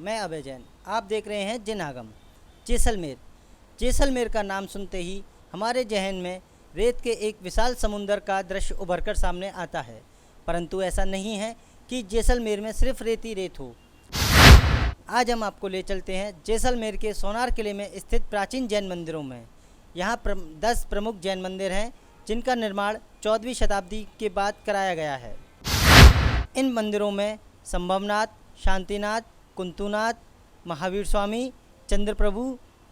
मैं अभय जैन। आप देख रहे हैं जिनागम। जैसलमेर। जैसलमेर का नाम सुनते ही हमारे जहन में रेत के एक विशाल समुंदर का दृश्य उभरकर सामने आता है, परंतु ऐसा नहीं है कि जैसलमेर में सिर्फ रेत ही रेत हो। आज हम आपको ले चलते हैं जैसलमेर के सोनार किले में स्थित प्राचीन जैन मंदिरों में। यहाँ 10 प्रमुख जैन मंदिर हैं जिनका निर्माण 14वीं शताब्दी के बाद कराया गया है। इन मंदिरों में संभवनाथ, शांतिनाथ, कुंतुनाथ, महावीर स्वामी, चंद्रप्रभु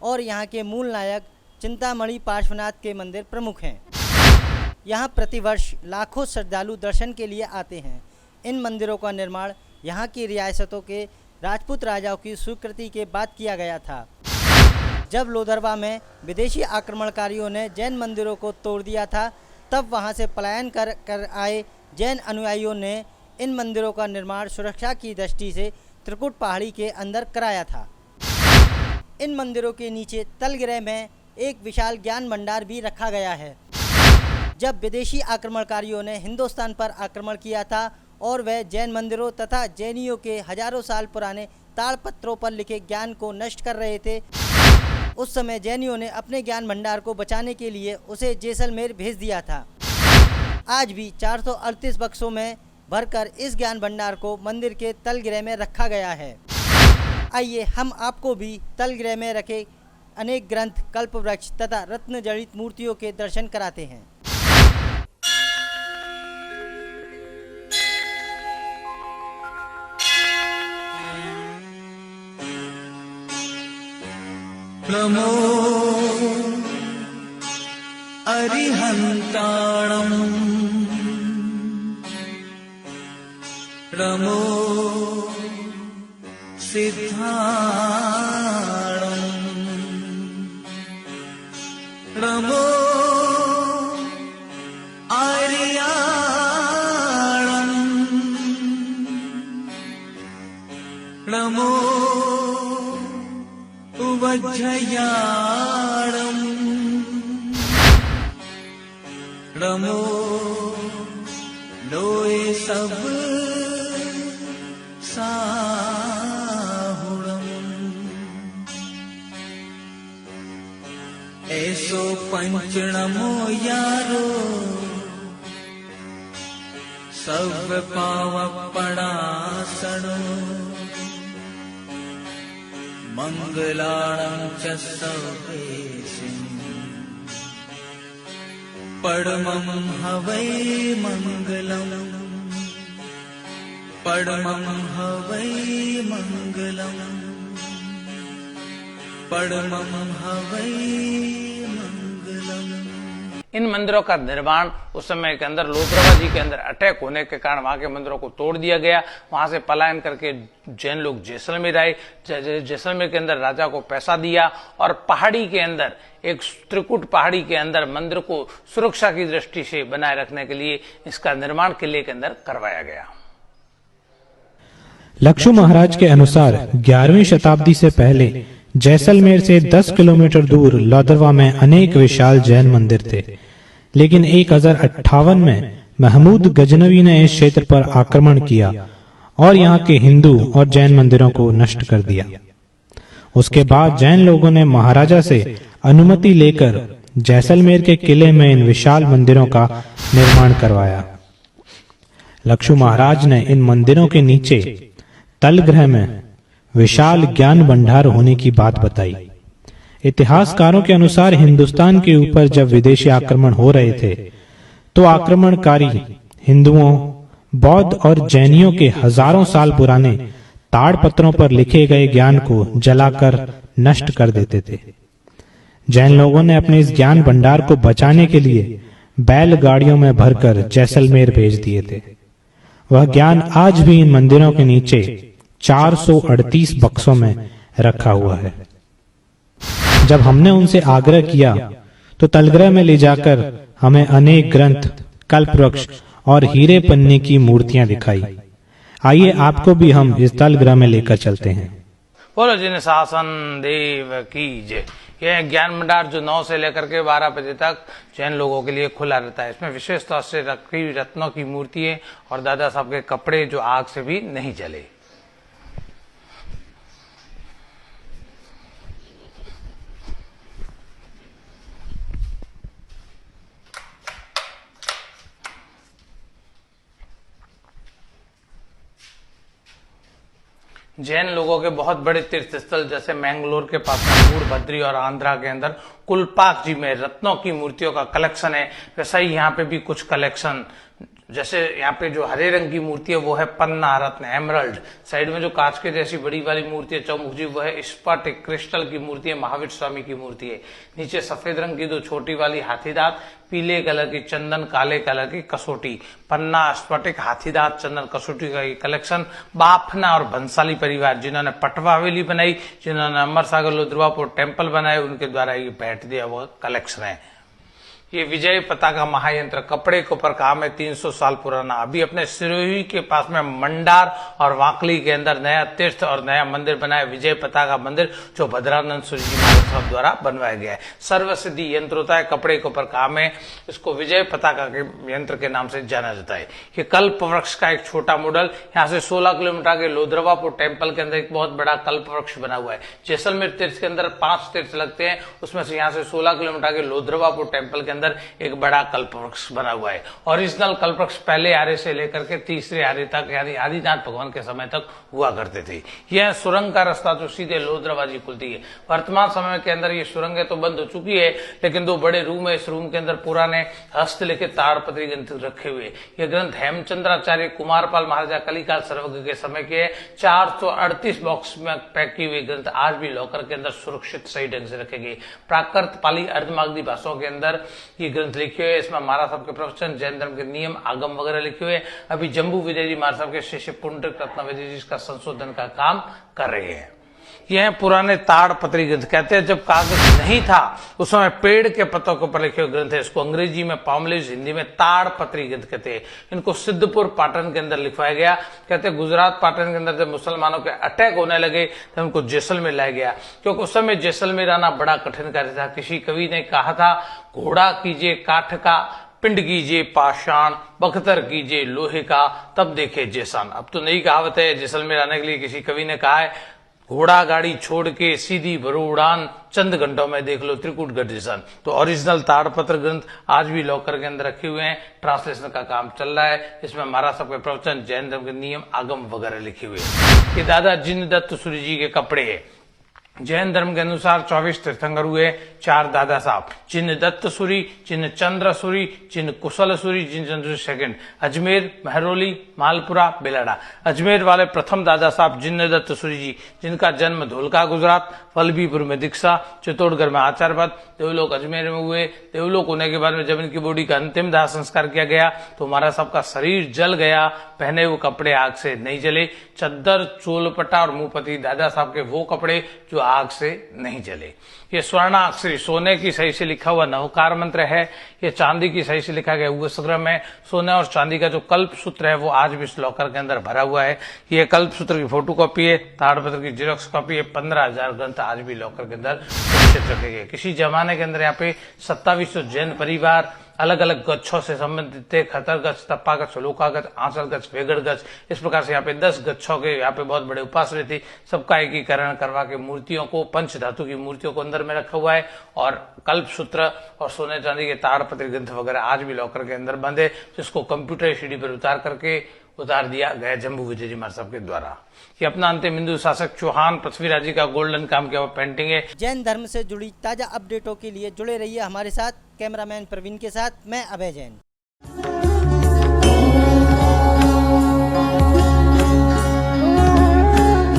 और यहाँ के मूल नायक चिंतामणि पार्श्वनाथ के मंदिर प्रमुख हैं। यहाँ प्रतिवर्ष लाखों श्रद्धालु दर्शन के लिए आते हैं। इन मंदिरों का निर्माण यहाँ की रियासतों के राजपूत राजाओं की स्वीकृति के बाद किया गया था। जब लोधरवा में विदेशी आक्रमणकारियों ने जैन मंदिरों को तोड़ दिया था, तब वहाँ से पलायन कर आए जैन अनुयायियों ने इन मंदिरों का निर्माण सुरक्षा की दृष्टि से त्रिकुट पहाड़ी के अंदर कराया था। इन मंदिरों के नीचे तलगृह में एक विशाल ज्ञान भंडार भी रखा गया है। जब विदेशी आक्रमणकारियों ने हिंदुस्तान पर आक्रमण किया था और वह जैन मंदिरों तथा जैनियों के हजारों साल पुराने ताड़पत्रों पर लिखे ज्ञान को नष्ट कर रहे थे, उस समय जैनियों ने अपने ज्ञान भंडार को बचाने के लिए उसे जैसलमेर भेज दिया था। आज भी 438 बक्सों में भरकर इस ज्ञान भंडार को मंदिर के तलगृह में रखा गया है। आइए हम आपको भी तलगृह में रखे अनेक ग्रंथ, कल्पवृक्ष तथा रत्न जड़ित मूर्तियों के दर्शन कराते हैं। नमो अरिहन्ताणम् नमो सिद्धाणम् नमो आर्याणम् नमो वज्रयाणम् नमो लोए सब साहुणम् ऐसो पंचणमो यारो सब पावपणासनो मंगलाणं च सर्वेषां परमं हवै मंगलम् परमं हवै मंगलम् परमं हवै मंगलम्। इन मंदिरों का निर्माण उस समय के अंदर लोधरवा जी के अंदर अटैक होने के कारण वहां के मंदिरों को तोड़ दिया गया। वहां से पलायन करके जैन लोग जैसलमेर आए। जैसलमेर के अंदर राजा को पैसा दिया और पहाड़ी के अंदर एक त्रिकुट पहाड़ी के अंदर मंदिर को सुरक्षा की दृष्टि से बनाए रखने के लिए इसका निर्माण किले के अंदर करवाया गया। लक्षु महाराज के अनुसार 11वीं शताब्दी से पहले जैसलमेर से 10 किलोमीटर दूर लोधरवा में अनेक विशाल जैन मंदिर थे, लेकिन 1058 में महमूद गजनवी ने इस क्षेत्र पर आक्रमण किया और यहाँ के हिंदू और जैन मंदिरों को नष्ट कर दिया। उसके बाद जैन लोगों ने महाराजा से अनुमति लेकर जैसलमेर के किले में इन विशाल मंदिरों का निर्माण करवाया। लक्षु महाराज ने इन मंदिरों के नीचे तलगृह में विशाल ज्ञान भंडार होने की बात बताई। इतिहासकारों के अनुसार हिंदुस्तान के ऊपर जब विदेशी आक्रमण हो रहे थे, तो आक्रमणकारी हिंदुओं, बौद्ध और जैनियों के हजारों साल पुराने ताड़पत्रों पर लिखे गए ज्ञान को जलाकर नष्ट कर देते थे। जैन लोगों ने अपने इस ज्ञान भंडार को बचाने के लिए बैलगाड़ियों में भरकर जैसलमेर भेज दिए थे। वह ज्ञान आज भी इन मंदिरों के नीचे 438 बक्सों में रखा हुआ है। जब हमने उनसे आग्रह किया तो तलगृह में ले जाकर हमें अनेक ग्रंथ, कल्पवृक्ष और हीरे पन्ने की मूर्तियां दिखाई। आइए आपको भी हम इस तलगृह में लेकर चलते हैं। बोलो जिन शासन देव की जय। यह ज्ञान भंडार जो 9 से लेकर के 12 बजे तक जैन लोगों के लिए खुला रहता है। इसमें विशेष तौर से रत्नों की मूर्तियां और दादा साहब के कपड़े जो आग से भी नहीं जले। जैन लोगों के बहुत बड़े तीर्थ स्थल जैसे मैंगलोर के पास में मूड़भद्री और आंध्रा के अंदर कुलपाक जी में रत्नों की मूर्तियों का कलेक्शन है। वैसा ही यहाँ पे भी कुछ कलेक्शन, जैसे यहाँ पे जो हरे रंग की मूर्ति है वो है पन्ना रत्न एमरल्ड। साइड में जो कांच के जैसी बड़ी वाली मूर्ति है चौमुख जी, वो है स्फटिक क्रिस्टल की मूर्ति है, महावीर स्वामी की मूर्ति है। नीचे सफेद रंग की दो छोटी वाली हाथीदांत, पीले कलर की चंदन, काले कलर की कसोटी, पन्ना स्फटिक हाथीदांत चंदन कसोटी का ये कलेक्शन। बाफना और भंसाली परिवार जिन्होंने पटवा हवेली बनाई, जिन्होंने अमर सागर लोद्रवापुर टेम्पल बनाए, उनके द्वारा ये भेंट दिया हुआ कलेक्शन है। ये विजय पताका महायंत्र कपड़े के ऊपर काम है, 300 साल पुराना। अभी अपने सिरोही के पास में मंडार और वाकली के अंदर नया तीर्थ और नया मंदिर बना है, विजय पताका मंदिर, जो भद्रानंद सूरी जी महाराज द्वारा बनवाया गया है। सर्वसिद्धि यंत्र होता है, कपड़े के ऊपर काम है, इसको विजय पताका के यंत्र के नाम से जाना जाता है। ये कल्प वृक्ष का एक छोटा मॉडल, यहाँ से 16 किलोमीटर के लोद्रवापुर टेम्पल के अंदर एक बहुत बड़ा कल्प वृक्ष बना हुआ है। जैसलमेर तीर्थ के अंदर 5 तीर्थ लगते हैं, उसमें से यहाँ से 16 किलोमीटर के लोद्रवापुर टेम्पल के अंदर एक बड़ा कल्पवृक्ष बना हुआ है। ओरिजिनल कल्पवृक्ष पहले आर्य से लेकर के तीसरे आर्य तक यानी आदिनाथ भगवान के समय तक हुआ करते थे। यह सुरंग का रास्ता जो सीधे लोद्रवाजी खुलती है। वर्तमान समय के अंदर ये सुरंगें तो बंद हो चुकी है, लेकिन 2 बड़े रूम है, इस रूम के अंदर पुराने हस्तलिखित ताड़पत्री ग्रंथ रखे हुए। ये ग्रंथ हेमचंद्राचार्य कुमारपाल महाराजा कलिकाल सर्वज्ञ के समय के 438 बॉक्स में पैक किए हुए ग्रंथ आज भी लॉकर के अंदर सुरक्षित सही ढंग से रखे गए। प्राकृत पाली अर्धमागधी भाषाओं के अंदर ये ग्रंथ लिखे हुए, इसमें महाराज साहब के प्रवचन, जैन धर्म के नियम, आगम वगैरह लिखे हुए। अभी जम्बू विजय जी महाराज साहब के शिष्य पुंडरिक रत्न विजय जी इसका संशोधन का काम कर रहे हैं। यह पुराने ताड़पत्री ग्रंथ कहते हैं, जब कागज नहीं था उस समय पेड़ के पत्तों के ऊपर लिखे हुए ग्रंथ है। इसको अंग्रेजी में पामलेज, हिंदी में ताड़पत्री ग्रंथ कहते हैं। इनको सिद्धपुर पाटन के अंदर लिखवाया गया। कहते हैं गुजरात पाटन के अंदर जब मुसलमानों के अटैक होने लगे तब उनको जैसलमेर लाया गया, क्योंकि उस समय जैसलमेर आना बड़ा कठिन कार्य था। किसी कवि ने कहा था, घोड़ा कीजिए काठ का, पिंड कीजिए पाषाण, बख्तर कीजिए लोहे का, तब देखे जैसान। अब तो नई कहावत है, जैसलमेर आने के लिए किसी कवि ने कहा है, घोड़ा गाड़ी छोड़ के सीधी भरो उड़ान, चंद घंटों में देख लो त्रिकुट गढ़ जैसान। तो ओरिजिनल ताड़पत्र ग्रंथ आज भी लॉकर के अंदर रखे हुए हैं, ट्रांसलेशन का काम चल रहा है। इसमें महाराज साहब के प्रवचन, जैन धर्म के नियम, आगम वगैरह लिखे हुए। ये दादा जिन दत्त सूरी जी के कपड़े है। जैन धर्म के अनुसार 24 तीर्थंकर हुए, 4 दादा साहब, चिन्ह दत्त सूरी, चिन्ह चंद्र सूरी, चिन्ह कुशल सूरी, चिन्ह चंद्र सेकंड, अजमेर, महरौली, मालपुरा, बेलाडा। अजमेर वाले प्रथम दादा साहब जिन्न दत्त सूरी जी, जिनका जन्म धोलका गुजरात, वल्लभीपुर में दीक्षा, चित्तौड़गढ़ में आचार्य पद, देवलोक अजमेर में हुए। देवलोक होने के बाद में जब इनकी बॉडी का अंतिम दाह संस्कार किया गया तो महाराज साहब का शरीर जल गया, पहने हुए कपड़े आग से नहीं जले। चद्दर, चोलपटा और मुंहपति दादा साहब के वो कपड़े जो आग से नहीं जले। ये स्वर्णाक्षरी सोने की सही से लिखा हुआ नवकार मंत्र है। ये चांदी की सही से लिखा गया उग्रम है। सोने और चांदी का जो कल्प सूत्र है वो आज भी इस लॉकर के अंदर भरा हुआ है। ये कल्प सूत्र की फोटो कॉपी है, ताड़पत्र की जेरॉक्स कॉपी है। 15,000 ग्रंथ आज भी लॉकर के अंदर सुरक्षित रखे गए। किसी जमाने के अंदर यहाँ पे 2700 जैन परिवार अलग अलग गच्छों से संबंधित थे। खतर गच्छ, तप्पा गच्छ, लोका गच्छ, आंचल गच्छ, वेगड़ गच्छ, इस प्रकार से यहाँ पे 10 गच्छों के यहाँ पे बहुत बड़े उपासने थे। सबका एकीकरण करवा के मूर्तियों को, पंच धातु की मूर्तियों को अंदर में रखा हुआ है। और कल्प सूत्र और सोने चांदी के ताड़पत्री ग्रंथ वगैरह आज भी लॉकर के अंदर बंद है, जिसको कंप्यूटर सीडी पर उतार दिया गया जम्बू विजय जी महाराज साहब के द्वारा। ये अपना अंतिम हिंदू शासक चौहान पृथ्वीराज जी का गोल्डन काम किया हुआ पेंटिंग है। जैन धर्म से जुड़ी ताज़ा अपडेटों के लिए जुड़े रहिए हमारे साथ। कैमरामैन प्रवीण के साथ मैं अभय जैन।